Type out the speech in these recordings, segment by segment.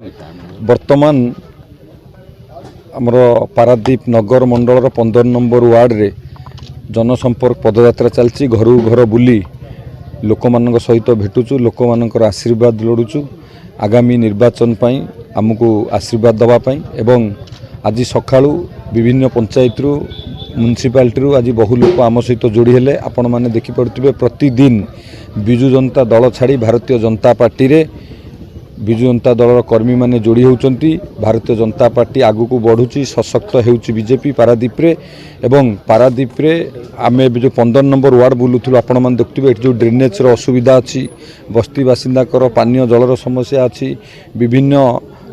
बर्तमान आमर पारादीप नगर मंडल 15 number ward रे जनसंपर्क पदयात्रा चलती। घर घर बुली लोक मान सहित भेटुचु, लोक मान आशीर्वाद लोड़ुचु आगामी निर्वाचन पाई आमको आशीर्वाद दवापाई। एवं आज सकाळू विभिन्न पंचायत रु म्युनिसिपालिटी आज बहु लोक आम सहित जोड़ी हेले। आपण माने देखि पड़ुथिबे प्रतिदिन विजु जनता दल छाड़ी भारतीय जनता पार्टी रे विजु जनता दल कर्मी माने जोड़ी होउचंती। भारतीय जनता पार्टी आगु को बढ़ुची, सशक्त हेउची बीजेपी पारादीप रे। एवं पारादीप रे आमे जो 15 नंबर वार्ड बुलुथुलु आपण माने देखुथिबे जो ड्रेनेज रो असुविधा अछि, बस्ती बासिंदा कर पानीय जलर समस्या अछि, विभिन्न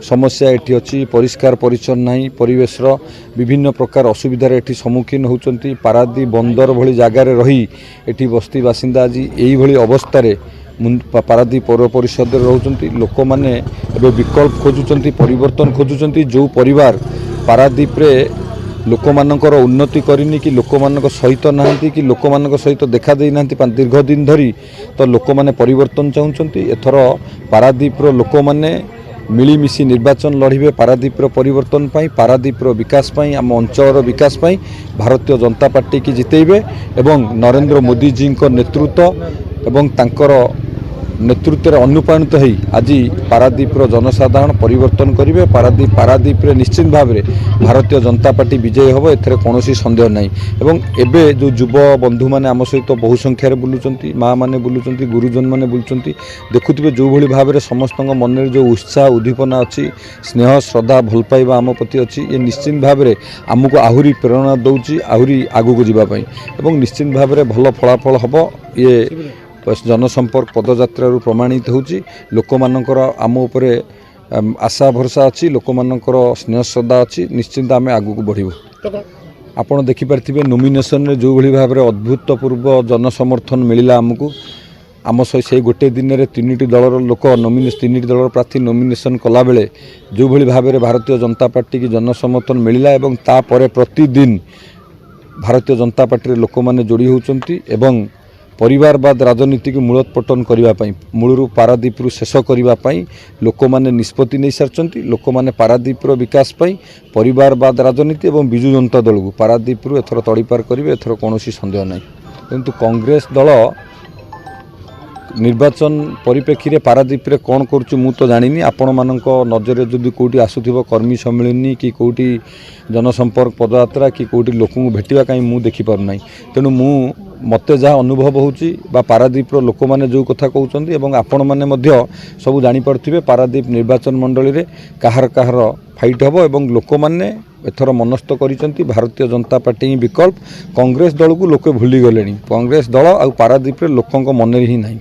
समस्या एठी अछि, परिष्कार परिच्छन्न नहीं, परिवेश विभिन्न प्रकार असुविधार एठी सम्मुखीन होउचंती। पारादीप बंदर भली जगार रही एठी बस्ती बासिंदा आज एई भली अवस्था रे पारादीप पौर परिषद रोचंती। लोक माने एबे विकल्प खोजुचंती, परिवर्तन खोजुचंती। जो परिवार पारादीप रे लोक मानकर उन्नति करनी कि लोक मानक सहित नाहंती कि लोक मानक सहित देखा देई नाहंती दीर्घ दिन धरी, तो लोक माने परिवर्तन चाहुचंती। एथर पारादीप रो लोक माने मिलीमिशी निर्वाचन लड़िबे पारादीप रो परिवर्तन पाई, पारादीप रो विकास पाई, आम अंचल रो विकास पाई भारतीय जनता पार्टी की जितेबे। एवं नरेंद्र मोदी जी को नेतृत्व एवं तांकर नेतृत्व रे अनुप्राणित होई आज पारादीप रो जनसाधारण परिवर्तन करिवे। पारादीप रे निश्चित भाव रे भारतीय जनता पार्टी विजय होबो, एथरे कोनोसी संदेह नहीं। एवं एबे जो युव बंधु माने आम सहित बहु संख्यार बुलुचंती, माँ माने बुलुचंती, गुरुजन माने बुलुचंती। देखुथिबे जो भली भाव रे समस्तଙ୍କ मन रे जो उत्साह उद्दीपना अछि, स्नेह श्रद्धा भल पाइबा आम प्रति अछि, ये निश्चित भाव रे आमको आहुरी प्रेरणा दउची आहुरी आगु को जिबा पई। एवं निश्चित भाव रे भल फलाफल हबो। ये जनसंपर्क पदयात्रा प्रमाणित होची। लोक मानकर आम उपरे आशा भरसा अच्छी, लोक मानकर स्नेह श्रद्धा अच्छी। निश्चिंत आम आगु को बढ़ू। आपड़ देखिपारे नोमिनेशन रे जो भली भाव अद्भुतपूर्व जनसमर्थन मिलला आमको। आम से गोटे दिन में 3टी दलर लोक नोमिनेशन 3टी दलर प्रार्थी नोमिनेशन कला बेले जो भली भाव भारतीय जनता पार्टी की जनसमर्थन मिलला। एवं तापरे प्रतिदिन भारतीय जनता पार्टी लोक माने जोड़ी होउचंती एवं परिवारवाद राजनीति को मूलोत्पाटन करने मूलरू पारादीप शेष करने लोक मैंने निष्पत्ति नहीं सारी। लोक मैंने पारादीप विकास परिवारवाद राजनीति और विजु जनता दल को पारादीप एथर तड़ीपार करेंगे, एथर कौन सन्देह नहीं। किंतु कांग्रेस दल निर्वाचन परिप्रेक्षी रे पारादीप रे कौन करुच्ची मु तो जानी। आपण मान नजर जदि कौटी आसुथिबो कर्मी सम्मेलन कि कौटी जनसंपर्क पदयात्रा कि कौटी लोक भेटा कहीं मुझे देखिपार ना। तेणु मु मते जहाँ अनुभव होची बा पारादीप रो लोक माने जो कथा कहउचंदी एवं आपण माने मध्य सब जानि पारथिबे पारादीप निर्वाचन मंडली रे काहर फाइट हबो। एवं लोक माने एथर मनस्थ करिसंती भारतीय जनता पार्टी ही विकल्प। कांग्रेस दल को लोके भूली गलेनी। कांग्रेस दल आ पारादीप रे लोकंक मन रे ही नहीं।